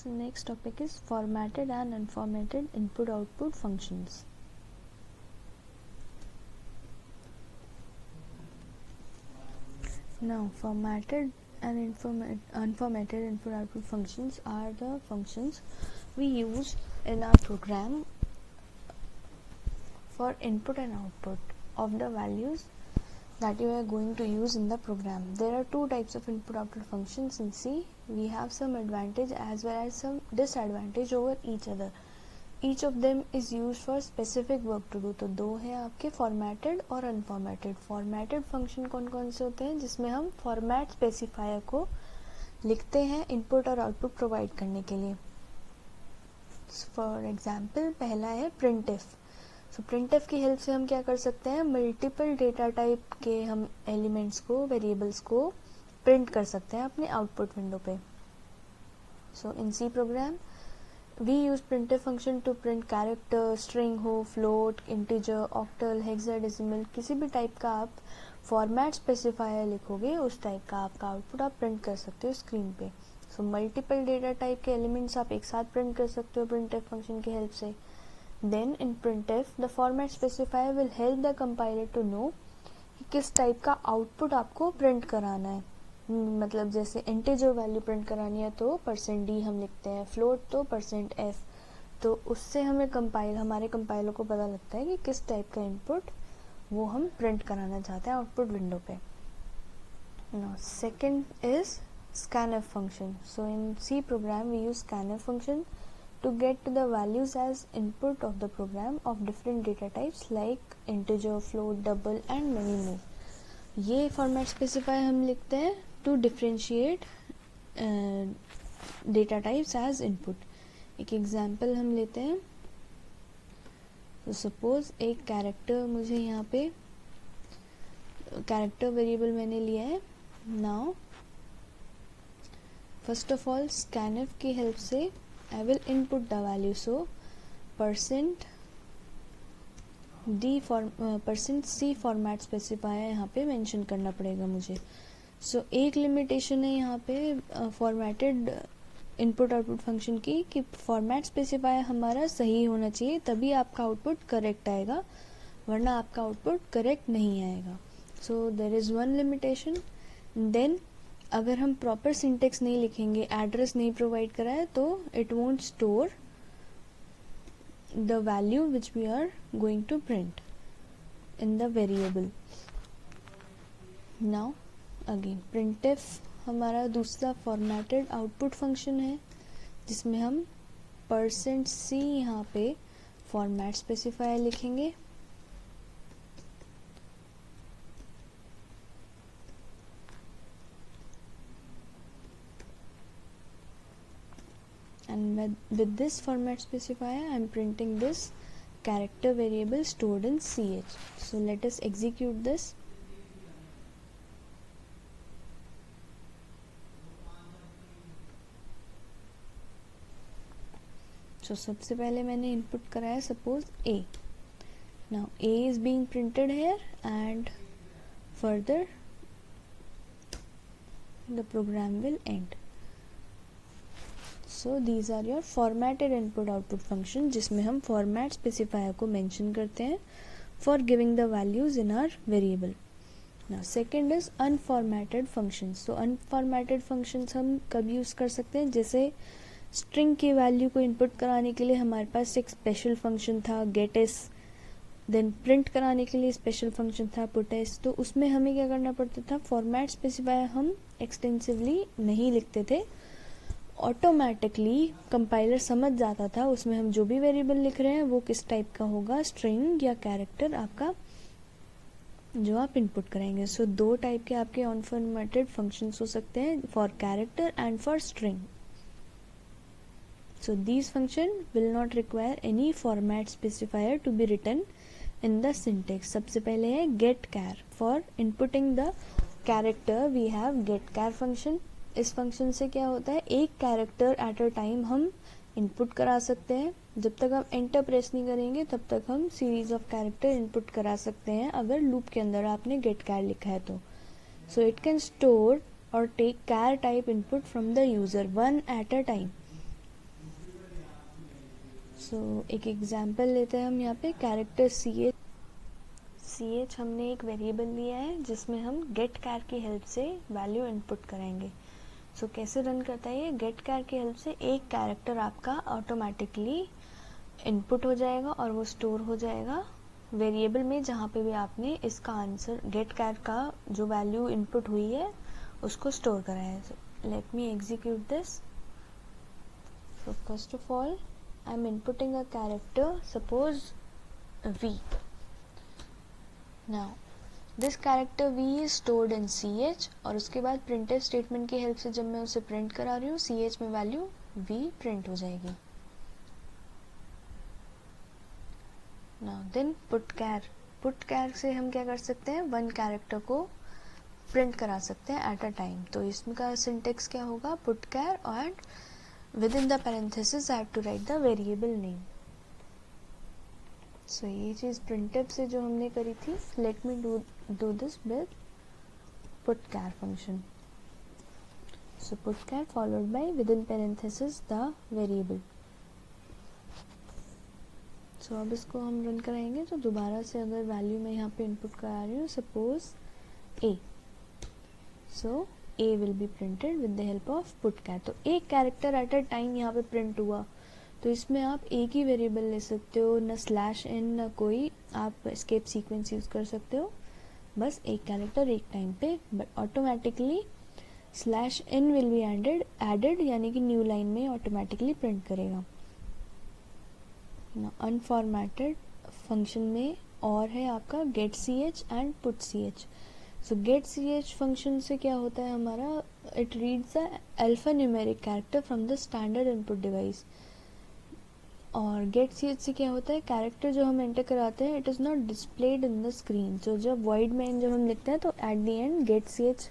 So next topic is formatted and unformatted input-output functions. Now, formatted and unformatted input-output functions are the functions we use in our program for input and output of the values that you are going to use in the program. There are two types of input-output functions in C. We have some advantage as well as some disadvantage over each other. Each of them is used for specific work to do. तो दो हैं आपके formatted और unformatted. Formatted function कौन कौन से होते हैं, जिसमें हम format specifier को लिखते हैं इनपुट और आउटपुट प्रोवाइड करने के लिए. फॉर एग्जाम्पल पहला है printf. सो printf की हेल्प से हम क्या कर सकते हैं, मल्टीपल डेटा टाइप के हम एलिमेंट्स को, वेरिएबल्स को प्रिंट कर सकते हैं अपने आउटपुट विंडो पे. So in C program we use printf function to print character, string हो, float, integer, octal, hexadecimal, किसी भी टाइप का आप फॉर्मेट स्पेसिफायर लिखोगे उस टाइप का आपका आउटपुट आप प्रिंट कर सकते हो स्क्रीन पे. सो मल्टीपल डेटा टाइप के एलिमेंट्स आप एक साथ प्रिंट कर सकते हो printf फंक्शन की हेल्प से. Then in printf the format specifier will help the compiler to know कि किस टाइप का आउटपुट आपको प्रिंट कराना है. मतलब जैसे इंटीजर वैल्यू प्रिंट करानी है तो %d हम लिखते हैं, फ्लोट तो %f. तो उससे हमें हमारे कंपाइलर को पता लगता है कि किस टाइप का इनपुट वो हम प्रिंट कराना चाहते हैं आउटपुट विंडो पे. Now second is scanf function. So in C program we use scanf function to get to the values as input of the program of different data types like integer, float, double and many more. ये format specifier हम लिखते हैं to differentiate data types as input. एक example हम लेते हैं. तो suppose एक कैरेक्टर, मुझे यहाँ पे कैरेक्टर वेरिएबल मैंने लिया है. Now first of all scanf की हेल्प से I will input the value. So %C format specifier यहाँ पे मेंशन करना पड़ेगा मुझे. सो एक लिमिटेशन है यहाँ पे फॉर्मेटेड इनपुट आउटपुट फंक्शन की कि फॉर्मेट स्पेसिफायर हमारा सही होना चाहिए तभी आपका आउटपुट करेक्ट आएगा, वरना आपका आउटपुट करेक्ट नहीं आएगा. So there is one limitation. Then अगर हम प्रॉपर सिंटेक्स नहीं लिखेंगे, एड्रेस नहीं प्रोवाइड करा है, तो it won't store the value which we are going to print in the variable. Now again printf हमारा दूसरा formatted output function है जिसमें हम %c यहाँ पे format specifier लिखेंगे. And with this format specifier I am printing this character variable stored in ch. So let us execute this. So सबसे पहले मैंने input कराया suppose a. Now a is being printed here and further the program will end. So these are your formatted input output function जिसमें हम format specifier को mention करते हैं for giving the values in our variable. Now second is unformatted functions. So unformatted functions हम कब use कर सकते हैं, जैसे string की value को input कराने के लिए हमारे पास एक special function था getS, then print कराने के लिए special function था putS. तो उसमें हमें क्या करना पड़ता था, format specifier हम extensively नहीं लिखते थे, ऑटोमेटिकली कंपाइलर समझ जाता था उसमें हम जो भी वेरिएबल लिख रहे हैं वो किस टाइप का होगा, स्ट्रिंग या कैरेक्टर आपका जो आप इनपुट करेंगे. सो दो टाइप के आपके अनफॉर्मेटेड फंक्शंस हो सकते हैं, for character and for string. So these function will not require any format specifier to be written in the syntax. सबसे पहले है get char. For inputting the character we have get char function. इस function से क्या होता है, एक character at a time हम इनपुट करा सकते हैं. जब तक हम एंटर प्रेस नहीं करेंगे तब तक हम सीरीज ऑफ कैरेक्टर इनपुट करा सकते हैं अगर लूप के अंदर आपने गेट कैर लिखा है तो. सो इट कैन स्टोर और take char type input from the user one at a time. So एक एग्जांपल लेते हैं हम यहाँ पे कैरेक्टर सी एच हमने एक वेरिएबल लिया है जिसमें हम गेट कैर की हेल्प से वैल्यू इनपुट करेंगे. सो कैसे रन करता है ये, गेट कैर की हेल्प से एक कैरेक्टर आपका ऑटोमेटिकली इनपुट हो जाएगा और वो स्टोर हो जाएगा वेरिएबल में जहाँ पे भी आपने इसका आंसर गेट कैर का जो वैल्यू इनपुट हुई है उसको स्टोर करा है. सो let me execute this. So first of all I am inputting a character, suppose v. Now this character v is stored in ch और उसके बाद प्रिंटफ स्टेटमेंट की हेल्प से जब मैं उसे प्रिंट करा रही हूँ ch में वैल्यू v प्रिंट हो जाएगी. नाउ देन पुट कैर से हम क्या कर सकते हैं, वन कैरेक्टर को प्रिंट करा सकते हैं एट अ टाइम. तो इसका सिंटेक्स क्या होगा, put char and within the parenthesis I have to write the variable name. So ये चीज़ प्रिंटफ से जो हमने करी थी, let me do this with put char function. So put char followed by within parenthesis the variable. So अब इसको हम रन कराएंगे तो दोबारा से अगर वैल्यू मैं यहाँ पे इनपुट करा रही हूँ suppose a, so a will be printed with the help of put char. तो एक कैरेक्टर एट अ टाइम यहाँ पे प्रिंट हुआ, तो इसमें आप एक ही वेरिएबल ले सकते हो, न स्लैश इन न कोई आप एस्केप सीक्वेंस यूज़ कर सकते हो, बस एक कैरेक्टर एक टाइम पे. But automatically slash in will be added यानी कि न्यू लाइन में ऑटोमेटिकली प्रिंट करेगा. अनफॉर्मेटेड फंक्शन में और है आपका get C H and put C H. So get C H function से क्या होता है हमारा, it reads the alpha numeric character from the standard input device. और गेट सी एच से क्या होता है, कैरेक्टर जो हम एंटर कराते हैं it is not displayed in the screen. तो जब वॉइड में जब हम लिखते हैं तो at the end get C H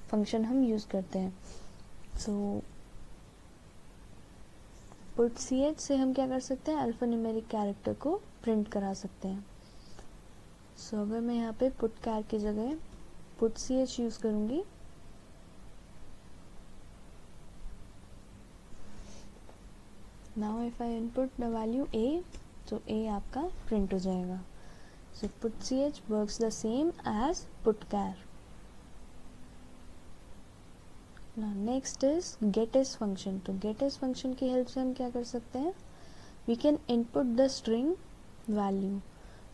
function हम यूज़ करते हैं. सो पुट सी एच से हम क्या कर सकते हैं, अल्फा न्यूमेरिक कैरेक्टर को प्रिंट करा सकते हैं. सो अगर मैं यहाँ पे पुट कैर की जगह पुट सी एच यूज़ करूँगी, now if I input the value a, तो a आपका प्रिंट हो जाएगा. So put C H works the same as put char. Now next is getIs function. तो getIs function की help से हम क्या कर सकते हैं, we can input the string value.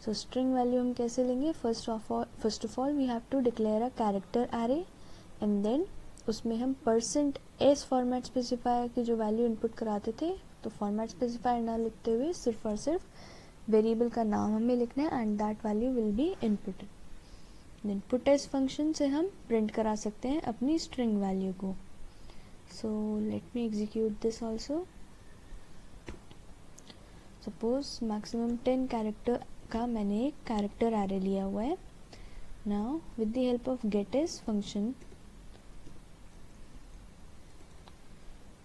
So string value हम कैसे लेंगे, first of all we have to declare a character array and then उसमें हम %s फॉर्मेट स्पेसिफायर की जो वैल्यू इनपुट कराते थे, तो फॉर्मेट स्पेसिफायर ना लिखते हुए सिर्फ और सिर्फ वेरिएबल का नाम हमें लिखना है and that value will be inputted. Then puts function से हम प्रिंट करा सकते हैं अपनी स्ट्रिंग वैल्यू को. So let me execute this also. Suppose maximum 10 character का मैंने एक कैरेक्टर एरे लिया हुआ है. Now with the help of gets function,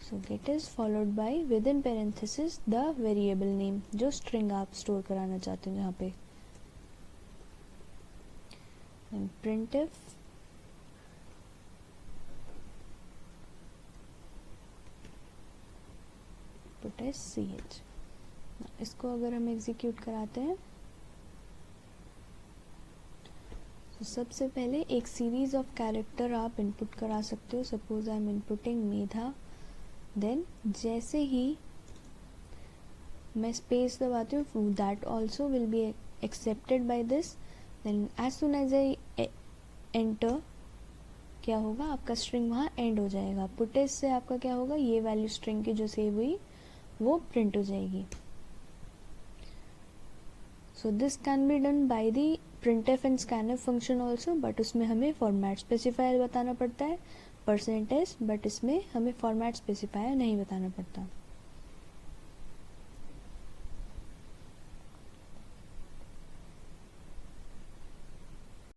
so gets followed by within parenthesis the variable name, जो स्ट्रिंग आप store कराना चाहते हैं यहाँ पे. and printf put as ch. इसको अगर हम एग्जीक्यूट कराते हैं तो सबसे पहले एक सीरीज ऑफ कैरेक्टर आप इनपुट करा सकते हो. Suppose I am inputting Medha, then जैसे ही मैं स्पेस दबाती हूँ that also will be accepted by this. Then as soon as I enter क्या होगा, आपका स्ट्रिंग वहाँ एंड हो जाएगा. पुटेस से आपका क्या होगा, ये वैल्यू स्ट्रिंग की जो सेव हुई वो प्रिंट हो जाएगी. So this can be done by the printf and scanf function also, but उसमें हमें फॉर्मेट स्पेसिफायर बताना पड़ता है %s, बट इसमें हमें फॉर्मेट स्पेसिफायर नहीं बताना पड़ता.